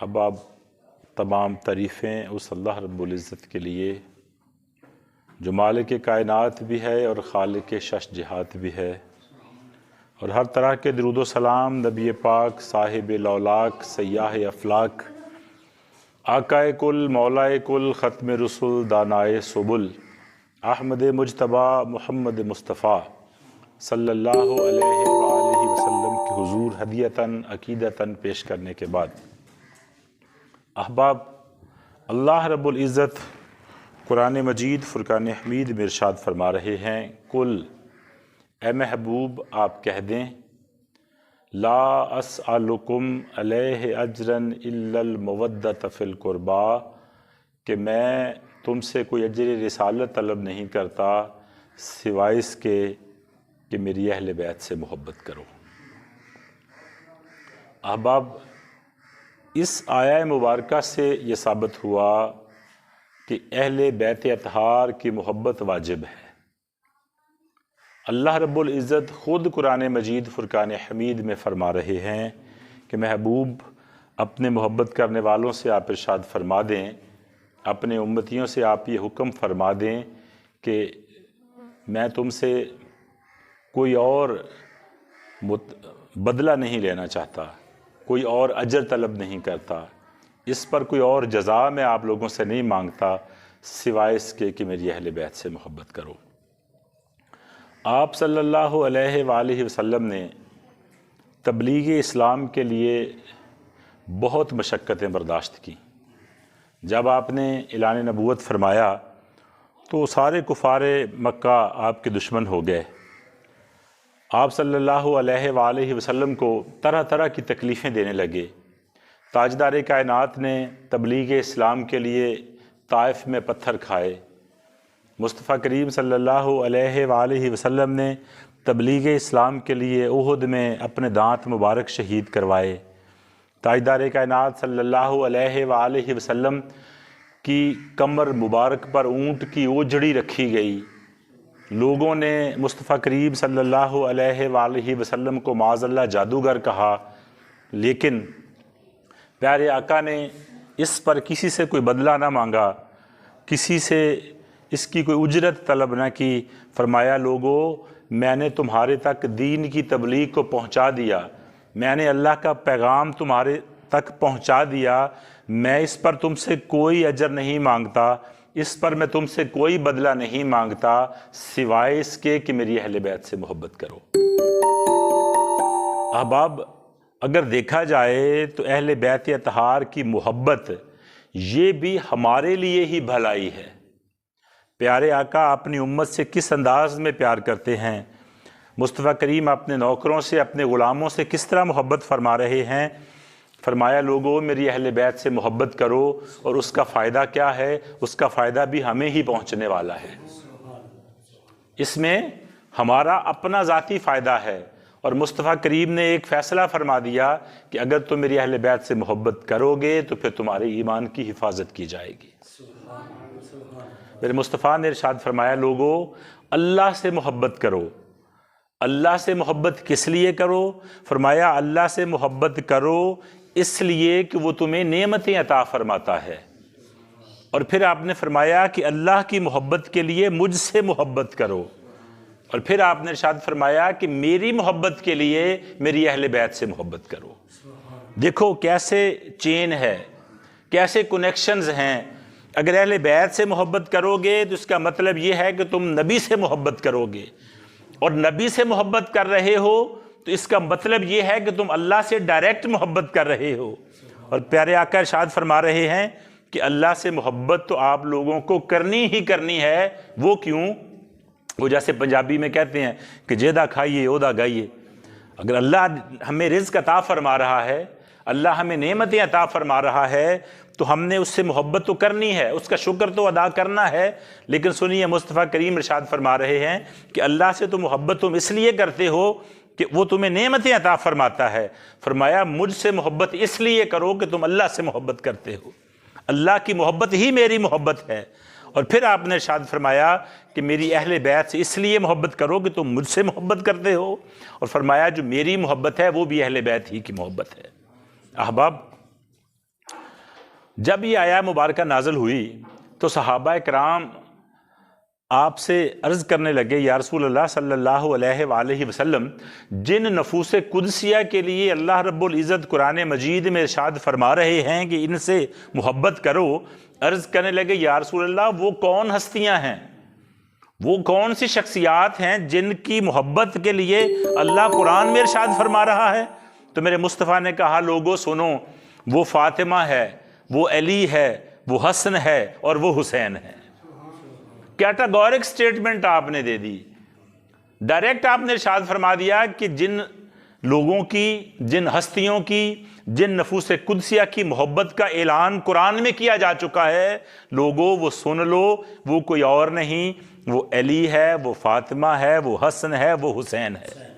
احباب، تمام تعریفیں اس اللہ رب العزت کے لیے جو مالک کائنات بھی ہے اور خالق شش جہات بھی ہے، اور ہر طرح کے درود و سلام نبی پاک صاحب لولاک سیاح افلاک آقائے کل مولائے کل ختم رسول دانائے سبل احمد مجتبیٰ محمد مصطفیٰ صلی اللہ علیہ وآلہ وسلم کے حضور ہدیتاً عقیدتاً پیش کرنے کے بعد، احباب، اللہ رب العزت قرآن مجید فرقان حمید میں ارشاد فرما رہے ہیں، کل اے محبوب آپ کہہ دیں، لا اسألکم علیہ اجرا الا المودۃ فی القربا، کہ میں تم سے کوئی اجر رسالت طلب نہیں کرتا سوائے اس کے کہ میری اہل بیت سے محبت کرو۔ احباب، اس آیہ مبارکہ سے یہ ثابت ہوا کہ اہل بیت اطہار کی محبت واجب ہے۔ اللہ رب العزت خود قرآن مجید فرقان حمید میں فرما رہے ہیں کہ محبوب اپنے محبت کرنے والوں سے آپ ارشاد فرما دیں، اپنے امتیوں سے آپ یہ حکم فرما دیں کہ میں تم سے کوئی اور بدلہ نہیں لینا چاہتا، کوئی اور اجر طلب نہیں کرتا، اس پر کوئی اور جزا میں آپ لوگوں سے نہیں مانگتا سوائے اس کے کہ میری اہل بیت سے محبت کرو۔ آپ صلی اللہ علیہ وآلہ وسلم نے تبلیغ اسلام کے لیے بہت مشقتیں برداشت کی۔ جب آپ نے اعلان نبوت فرمایا تو سارے کفار مکہ آپ کے دشمن ہو گئے۔ آپ صلی اللہ علیہ وآلہ وسلم کو طرح طرح کی تکلیفیں دینے لگے۔ تاجدار کائنات نے تبلیغ اسلام کے لیے طائف میں پتھر کھائے۔ مصطفیٰ کریم صلی اللہ علیہ وآلہ وسلم نے تبلیغ اسلام کے لیے احد میں اپنے دانت مبارک شہید کروائے۔ تاجدار کائنات صلی اللہ علیہ وآلہ وسلم کی کمر مبارک پر اونٹ کی اوجڑی رکھی گئی۔ لوگوں نے مصطفیٰ کریم صلی اللہ علیہ وآلہ وسلم کو معاذ اللہ جادوگر کہا، لیکن پیارے آقا نے اس پر کسی سے کوئی بدلہ نہ مانگا، کسی سے اس کی کوئی اجرت طلب نہ کی۔ فرمایا، لوگو، میں نے تمہارے تک دین کی تبلیغ کو پہنچا دیا، میں نے اللہ کا پیغام تمہارے تک پہنچا دیا، میں اس پر تم سے کوئی اجر نہیں مانگتا، اس پر میں تم سے کوئی بدلہ نہیں مانگتا سوائے اس کے کہ میری اہل بیت سے محبت کرو۔ احباب، اگر دیکھا جائے تو اہل بیت اطہار کی محبت یہ بھی ہمارے لیے ہی بھلائی ہے۔ پیارے آقا اپنی امت سے کس انداز میں پیار کرتے ہیں، مصطفیٰ کریم اپنے نوکروں سے، اپنے غلاموں سے کس طرح محبت فرما رہے ہیں۔ فرمایا، لوگو، میری اہل بیت سے محبت کرو، اور اس کا فائدہ کیا ہے؟ اس کا فائدہ بھی ہمیں ہی پہنچنے والا ہے۔ اس میں ہمارا اپنا ذاتی فائدہ ہے، اور مصطفیٰ کریم نے ایک فیصلہ فرما دیا کہ اگر تم میری اہل بیت سے محبت کرو گے تو پھر تمہارے ایمان کی حفاظت کی جائے گی۔ میرے مصطفیٰ نے ارشاد فرمایا، لوگو، اللہ سے محبت کرو۔ اللہ سے محبت کس لیے کرو؟ فرمایا، اللہ سے محبت کرو اس لیے کہ وہ تمہیں نعمتیں عطا فرماتا ہے۔ اور پھر آپ نے فرمایا کہ اللہ کی محبت کے لیے مجھ سے محبت کرو۔ اور پھر آپ نے ارشاد فرمایا کہ میری محبت کے لیے میری اہل بیت سے محبت کرو۔ دیکھو کیسے چین ہے، کیسے کنیکشنز ہیں۔ اگر اہل بیت سے محبت کرو گے تو اس کا مطلب یہ ہے کہ تم نبی سے محبت کرو گے، اور نبی سے محبت کر رہے ہو تو اس کا مطلب یہ ہے کہ تم اللہ سے ڈائریکٹ محبت کر رہے ہو۔ اور پیارے آقا ارشاد فرما رہے ہیں کہ اللہ سے محبت تو آپ لوگوں کو کرنی ہی کرنی ہے۔ وہ کیوں؟ وہ جیسے پنجابی میں کہتے ہیں کہ جیدہ کھائیے اودا گائیے۔ اگر اللہ ہمیں رزق عطا فرما رہا ہے، اللہ ہمیں نعمتیں عطا فرما رہا ہے، تو ہم نے اس سے محبت تو کرنی ہے، اس کا شکر تو ادا کرنا ہے۔ لیکن سنیے، مصطفیٰ کریم ارشاد فرما رہے ہیں کہ اللہ سے تو محبت تم اس لیے کرتے ہو کہ وہ تمہیں نعمتیں عطا فرماتا ہے۔ فرمایا، مجھ سے محبت اس لیے کرو کہ تم اللہ سے محبت کرتے ہو، اللہ کی محبت ہی میری محبت ہے۔ اور پھر آپ نے ارشاد فرمایا کہ میری اہل بیت سے اس لیے محبت کرو کہ تم مجھ سے محبت کرتے ہو، اور فرمایا جو میری محبت ہے وہ بھی اہل بیت ہی کی محبت ہے۔ احباب، جب یہ آیا مبارکہ نازل ہوئی تو صحابہ کرام آپ سے عرض کرنے لگے، یا رسول اللہ صلی اللہ علیہ وآلہ وسلم، جن نفوس قدسیہ کے لیے اللہ رب العزت قرآن مجید میں ارشاد فرما رہے ہیں کہ ان سے محبت کرو، عرض کرنے لگے یا رسول اللہ وہ کون ہستیاں ہیں، وہ کون سی شخصیات ہیں جن کی محبت کے لیے اللہ قرآن میں ارشاد فرما رہا ہے؟ تو میرے مصطفیٰ نے کہا لوگوں سنو، وہ فاطمہ ہے، وہ علی ہے، وہ حسن ہے اور وہ حسین ہے۔ کیٹاگورک سٹیٹمنٹ آپ نے دے دی، ڈائریکٹ آپ نے ارشاد فرما دیا کہ جن لوگوں کی، جن ہستیوں کی، جن نفوس قدسیہ کی محبت کا اعلان قرآن میں کیا جا چکا ہے، لوگوں وہ سن لو، وہ کوئی اور نہیں، وہ علی ہے، وہ فاطمہ ہے، وہ حسن ہے، وہ حسین ہے۔